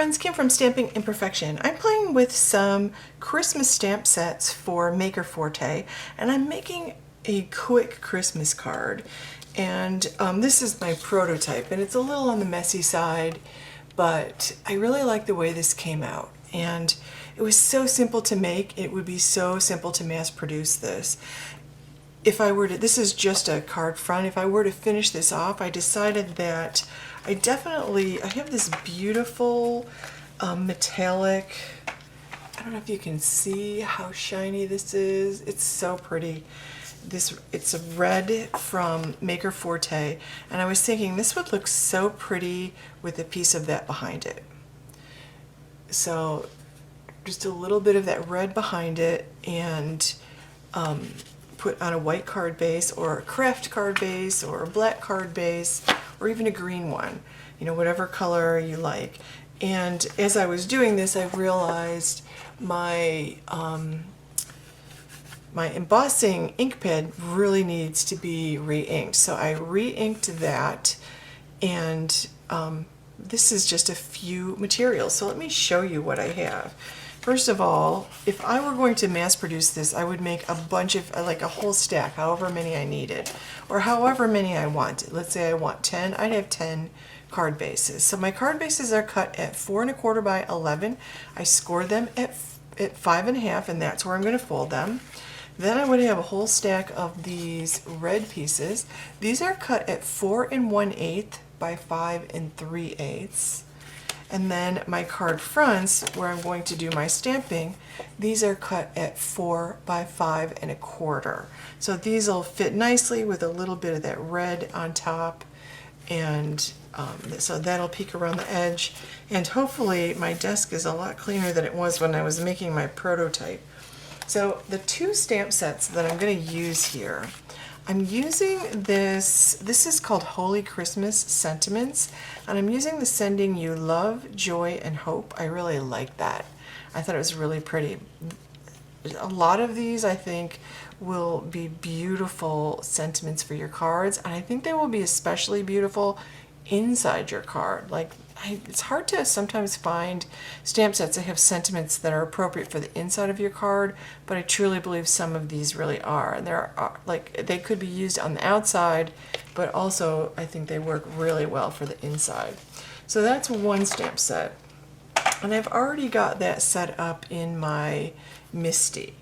friends, Kim from Stamping Imperfection. I'm playing with some Christmas stamp sets for Maker Forte, and I'm making a quick Christmas card. And this is my prototype, and it's a little on the messy side, but I really like the way this came out. And it was so simple to make, it would be so simple to mass produce this. If I were to, this is just a card front, if I were to finish this off, I decided that I have this beautiful metallic, I don't know if you can see how shiny this is. It's so pretty. It's a red from Maker Forte, and I was thinking this would look so pretty with a piece of that behind it. So just a little bit of that red behind it, and put on a white card base or a craft card base or a black card base or even a green one, you know, whatever color you like. And as I was doing this, I realized my my embossing ink pad really needs to be re-inked. So I re-inked that, and this is just a few materials. So let me show you what I have. First of all, if I were going to mass produce this, I would make a bunch of, like a whole stack, however many I needed, or however many I wanted. Let's say I want 10, I'd have 10 card bases. So my card bases are cut at 4 1/4 by 11. I scored them at 5 1/2, and that's where I'm going to fold them. Then I would have a whole stack of these red pieces. These are cut at 4 1/8 by 5 3/8. And then my card fronts, where I'm going to do my stamping, these are cut at 4 by 5 1/4. So these will fit nicely with a little bit of that red on top, and so that'll peek around the edge. And hopefully my desk is a lot cleaner than it was when I was making my prototype. So the two stamp sets that I'm going to use here, I'm using this is called Holy Christmas Sentiments, and I'm using the Sending You Love, Joy, and Hope. I really like that. I thought it was really pretty. A lot of these, I think, will be beautiful sentiments for your cards, and I think they will be especially beautiful inside your card. Like, it's hard to sometimes find stamp sets that have sentiments that are appropriate for the inside of your card, but I truly believe some of these really are. And there are, like, they could be used on the outside, but also I think they work really well for the inside. So that's one stamp set. And I've already got that set up in my Misty.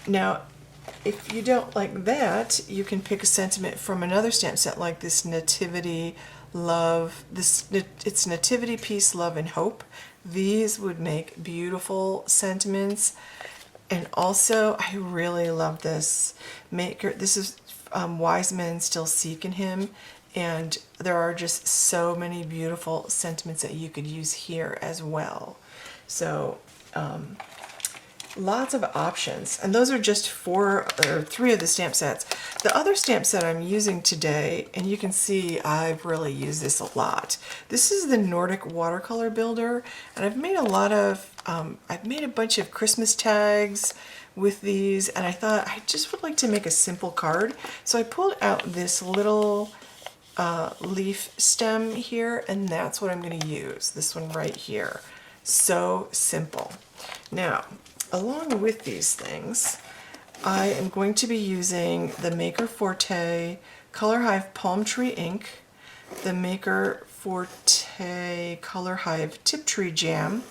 Now, if you don't like that, you can pick a sentiment from another stamp set, like this Nativity Love. It's Nativity, Peace, Love, and Hope. These would make beautiful sentiments. And also, I really love this Maker. This is Wise Men Still Seeking Him. And there are just so many beautiful sentiments that you could use here as well. So, lots of options, and those are just 4 or 3 of the stamp sets. The other stamp set I'm using today, and you can see I've really used this a lot. This is the Nordic Watercolor Builder, and I've made a bunch of Christmas tags with these, and I thought I just would like to make a simple card. So I pulled out this little leaf stem here, and that's what I'm going to use. This one right here. So simple. Now, along with these things, I am going to be using the Maker Forte Color Hive Palm Tree ink, the Maker Forte Color Hive Tiptree Jam.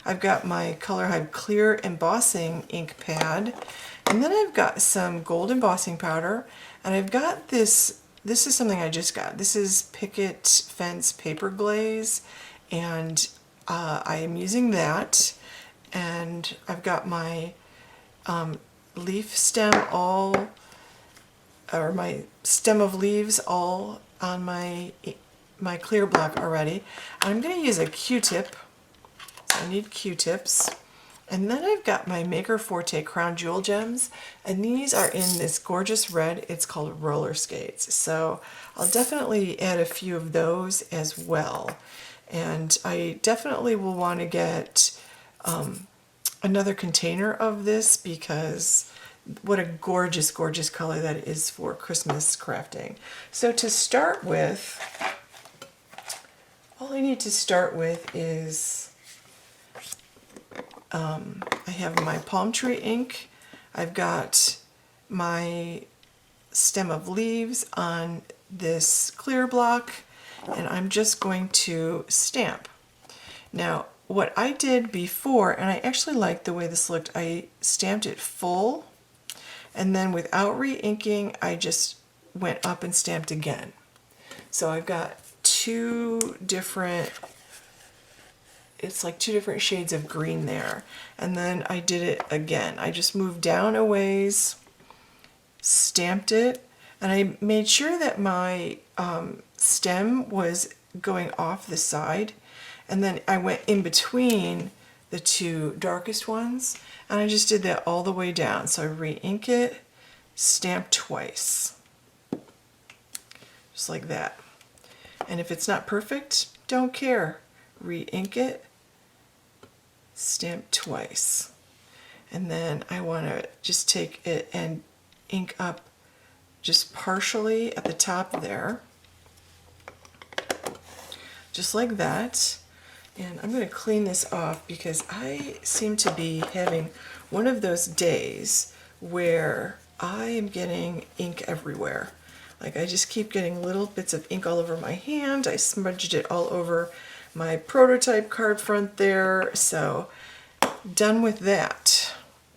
I've got my Color Hive Clear Embossing ink pad, and then I've got some gold embossing powder, and I've got this is something I just got. This is Picket Fence Paper Glaze, and I am using that. And I've got my leaf stem my stem of leaves all on my clear block already. And I'm going to use a Q-tip, so I need Q-tips. And then I've got my Maker Forte Crown Jewel Gems, and these are in this gorgeous red. It's called Rollerskates. So I'll definitely add a few of those as well. And I definitely will want to get another container of this, because what a gorgeous, gorgeous color that is for Christmas crafting. So to start with, all I need to start with is, I have my palm tree ink, I've got my stem of leaves on this clear block, and I'm just going to stamp. Now, what I did before, and I actually liked the way this looked, I stamped it full, and then without re-inking, I just went up and stamped again. So I've got two different, it's like two different shades of green there. And then I did it again. I just moved down a ways, stamped it, and I made sure that my stem was going off the side. And then I went in between the two darkest ones, and I just did that all the way down. So I re-ink it, stamp twice, just like that. And if it's not perfect, don't care. Re-ink it, stamp twice. And then I want to just take it and ink up just partially at the top there, just like that. And I'm going to clean this off because I seem to be having one of those days where I am getting ink everywhere. Like I just keep getting little bits of ink all over my hand. I smudged it all over my prototype card front there. So done with that.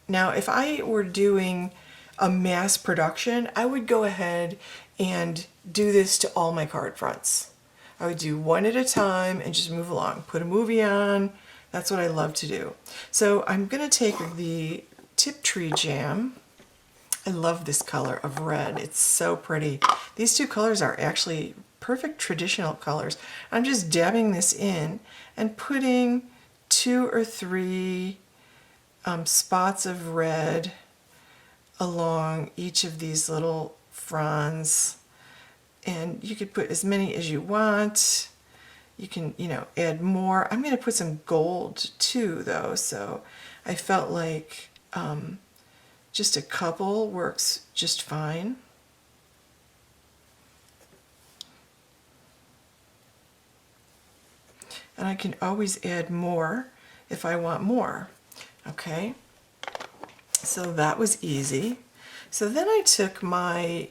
Now if I were doing a mass production, I would go ahead and do this to all my card fronts. I would do one at a time and just move along. Put a movie on. That's what I love to do. So I'm going to take the Tiptree jam. I love this color of red. It's so pretty. These two colors are actually perfect traditional colors. I'm just dabbing this in and putting 2 or 3 spots of red along each of these little fronds. And you could put as many as you want. You can, add more. I'm going to put some gold too, though, so I felt like just a couple works just fine. And I can always add more if I want more. Okay, so that was easy. So then I took my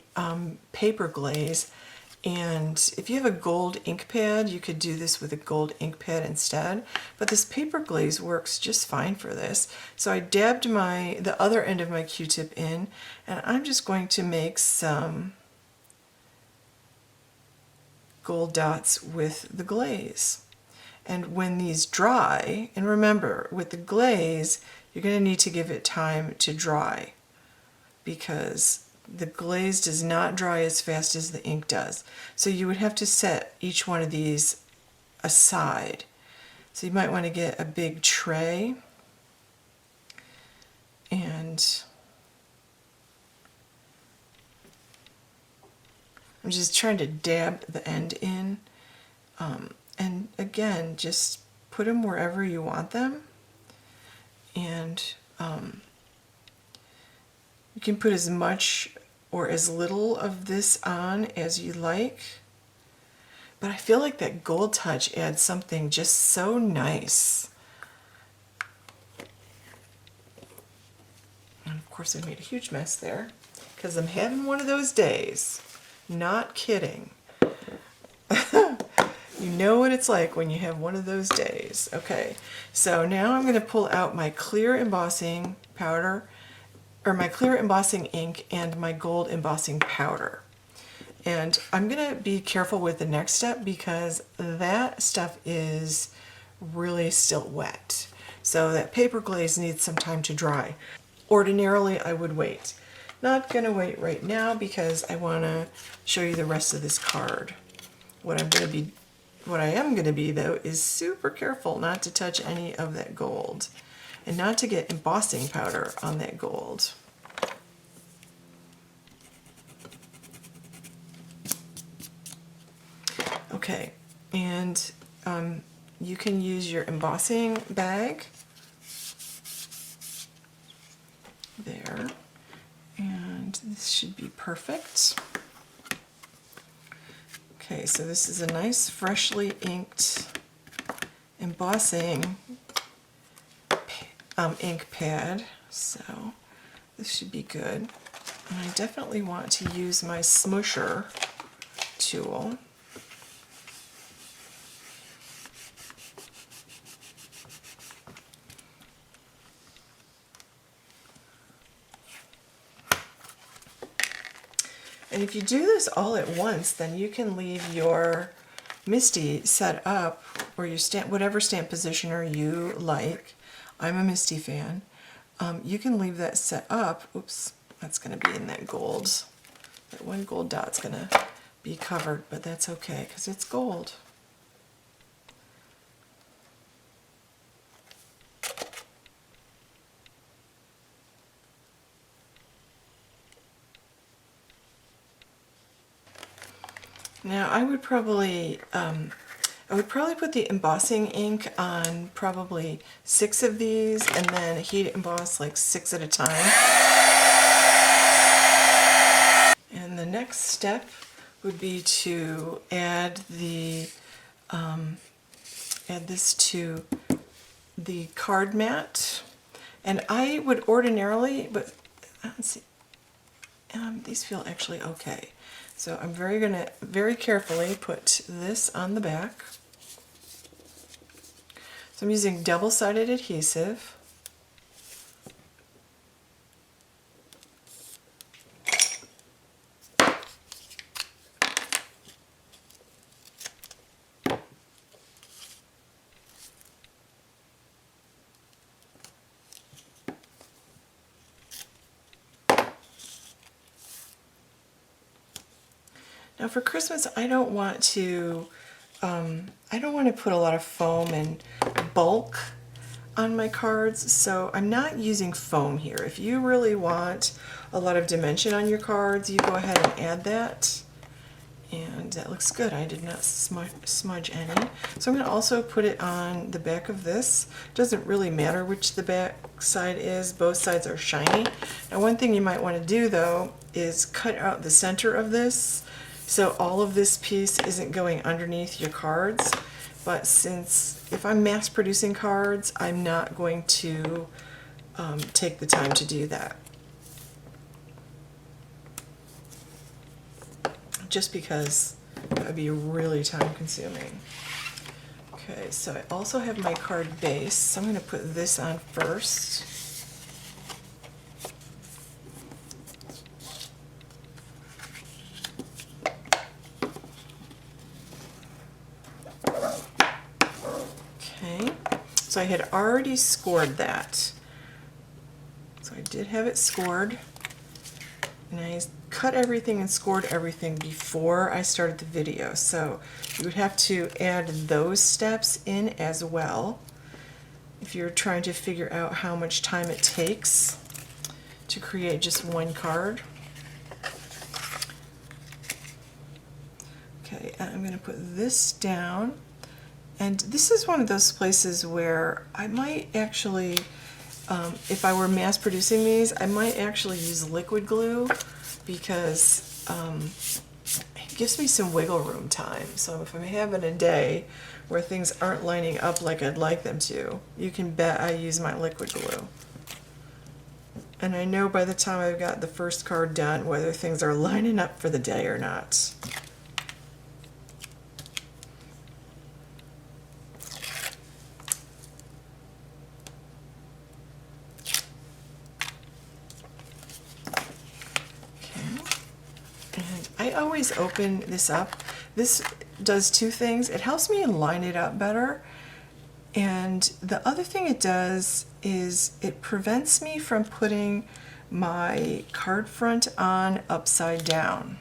paper glaze, and if you have a gold ink pad, you could do this with a gold ink pad instead, but this paper glaze works just fine for this. So I dabbed the other end of my Q-tip in, and I'm just going to make some gold dots with the glaze. And when these dry, and remember, with the glaze, you're going to need to give it time to dry, because the glaze does not dry as fast as the ink does. So you would have to set each one of these aside. So you might want to get a big tray, and I'm just trying to dab the end in. And again, just put them wherever you want them. And you can put as much or as little of this on as you like. But I feel like that gold touch adds something just so nice. And of course I made a huge mess there because I'm having one of those days. Not kidding. You know what it's like when you have one of those days. Okay, so now I'm going to pull out my clear embossing powder, or my clear embossing ink, and my gold embossing powder. And I'm going to be careful with the next step because that stuff is really still wet. So that paper glaze needs some time to dry. Ordinarily I would wait. Not going to wait right now because I want to show you the rest of this card. What I am going to be though is super careful not to touch any of that gold and not to get embossing powder on that gold. Okay, and you can use your embossing bag there, and this should be perfect. Okay, so this is a nice freshly inked embossing ink pad, so this should be good. And I definitely want to use my smusher tool. And if you do this all at once, then you can leave your MISTI set up, or your whatever stamp positioner you like. I'm a MISTI fan. You can leave that set up. Oops, that's going to be in that gold. That one gold dot's going to be covered, but that's okay because it's gold. Now I would probably put the embossing ink on probably 6 of these and then heat emboss like 6 at a time. And the next step would be to add this to the card mat. And I would ordinarily, but let's see, these feel actually okay. So I'm gonna very carefully put this on the back. So I'm using double-sided adhesive. Now for Christmas, I don't want to put a lot of foam and bulk on my cards, so I'm not using foam here. If you really want a lot of dimension on your cards, you go ahead and add that. And that looks good. I did not smudge any. So I'm going to also put it on the back of this. It doesn't really matter which the back side is. Both sides are shiny. Now one thing you might want to do though is cut out the center of this, so all of this piece isn't going underneath your cards. But since if I'm mass producing cards, I'm not going to take the time to do that. Just because that would be really time consuming. Okay, so I also have my card base, so I'm going to put this on first. Okay, so I had already scored that. So I did have it scored, and I cut everything and scored everything before I started the video. So you would have to add those steps in as well if you're trying to figure out how much time it takes to create just one card. Okay, I'm going to put this down, and this is one of those places where I might actually, if I were mass producing these, I might actually use liquid glue, because it gives me some wiggle room time. So if I'm having a day where things aren't lining up like I'd like them to, you can bet I use my liquid glue. And I know by the time I've got the first card done whether things are lining up for the day or not. I always open this up. This does two things. It helps me line it up better, and the other thing it does is it prevents me from putting my card front on upside down.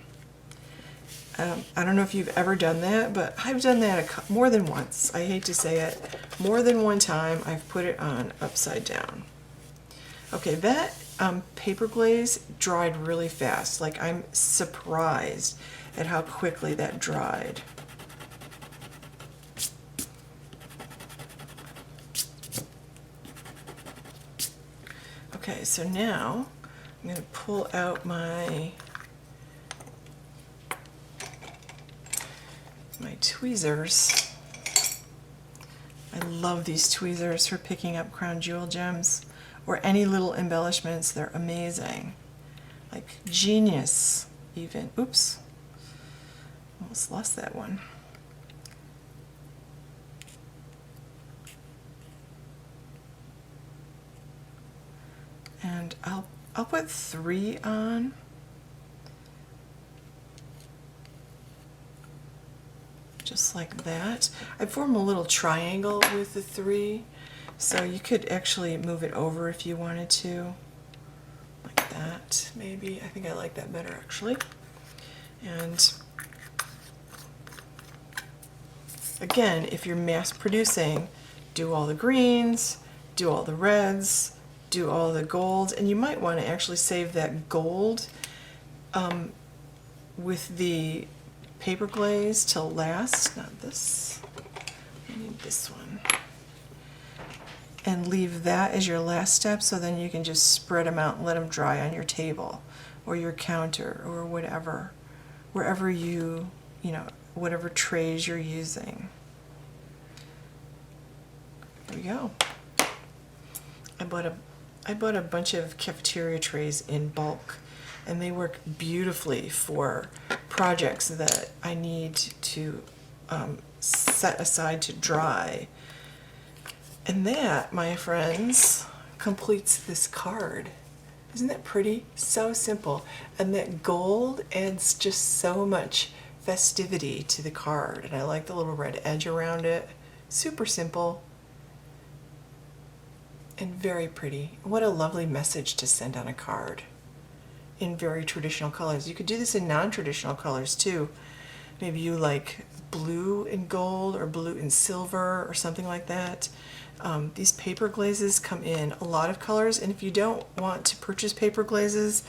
I don't know if you've ever done that, but I've done that more than once. I hate to say it. More than one time I've put it on upside down. Okay, that paper glaze dried really fast. Like, I'm surprised at how quickly that dried. Okay, so now I'm going to pull out my tweezers. I love these tweezers for picking up crown jewel gems or any little embellishments. They're amazing. Like genius even. Oops. Almost lost that one. And I'll put 3 on. Just like that. I form a little triangle with the 3, so you could actually move it over if you wanted to, like that maybe. I think I like that better actually. And again, if you're mass producing, do all the greens, do all the reds, do all the golds, and you might want to actually save that gold with the paper glaze till last, not this, I need this one, and leave that as your last step, so then you can just spread them out and let them dry on your table or your counter or whatever, wherever you know, whatever trays you're using. There we go. I bought a bunch of cafeteria trays in bulk, and they work beautifully for projects that I need to set aside to dry. And that, my friends, completes this card. Isn't that pretty? So simple. And that gold adds just so much festivity to the card. And I like the little red edge around it. Super simple and very pretty. What a lovely message to send on a card in very traditional colors. You could do this in non-traditional colors too. Maybe you like blue and gold or blue and silver or something like that. These paper glazes come in a lot of colors, and if you don't want to purchase paper glazes,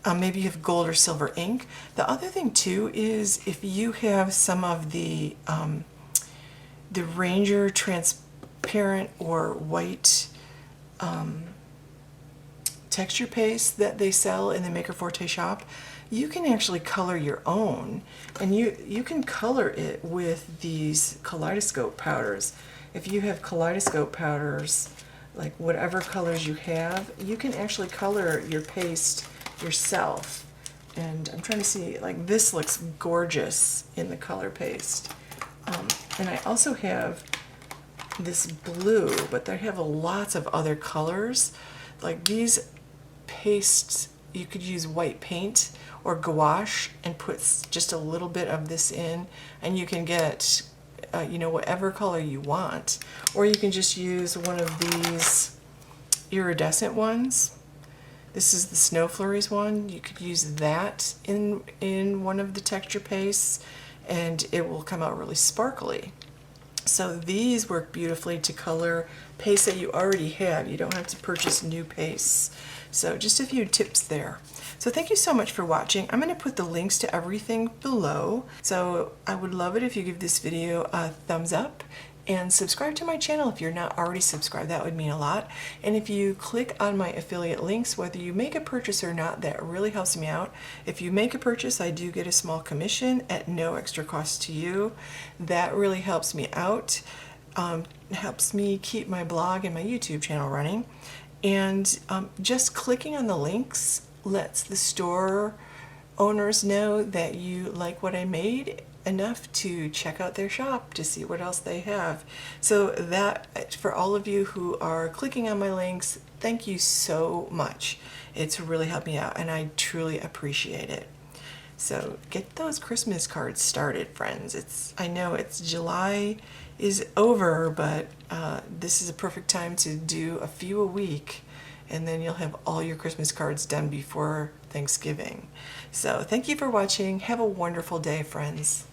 maybe you have gold or silver ink. The other thing too is if you have some of the Ranger transparent or white texture paste that they sell in the Maker Forte shop, you can actually color your own, and you can color it with these kaleidoscope powders. If you have kaleidoscope powders, like whatever colors you have, you can actually color your paste yourself. And I'm trying to see, like this looks gorgeous in the color paste. And I also have this blue, but they have lots of other colors. Like these pastes, you could use white paint or gouache and put just a little bit of this in, and you can get you know, whatever color you want. Or you can just use one of these iridescent ones. This is the Snow Flurries one. You could use that in one of the texture pastes, and it will come out really sparkly. So these work beautifully to color pastes that you already have. You don't have to purchase new pastes. So just a few tips there. So thank you so much for watching. I'm going to put the links to everything below. So I would love it if you give this video a thumbs up and subscribe to my channel if you're not already subscribed. That would mean a lot. And if you click on my affiliate links, whether you make a purchase or not, that really helps me out. If you make a purchase, I do get a small commission at no extra cost to you. That really helps me out. Helps me keep my blog and my YouTube channel running. And just clicking on the links lets the store owners know that you like what I made enough to check out their shop to see what else they have. So that, for all of you who are clicking on my links, thank you so much. It's really helped me out, and I truly appreciate it. So get those Christmas cards started, friends. I know it's July is over, but this is a perfect time to do a few a week, and then you'll have all your Christmas cards done before Thanksgiving. So thank you for watching. Have a wonderful day, friends.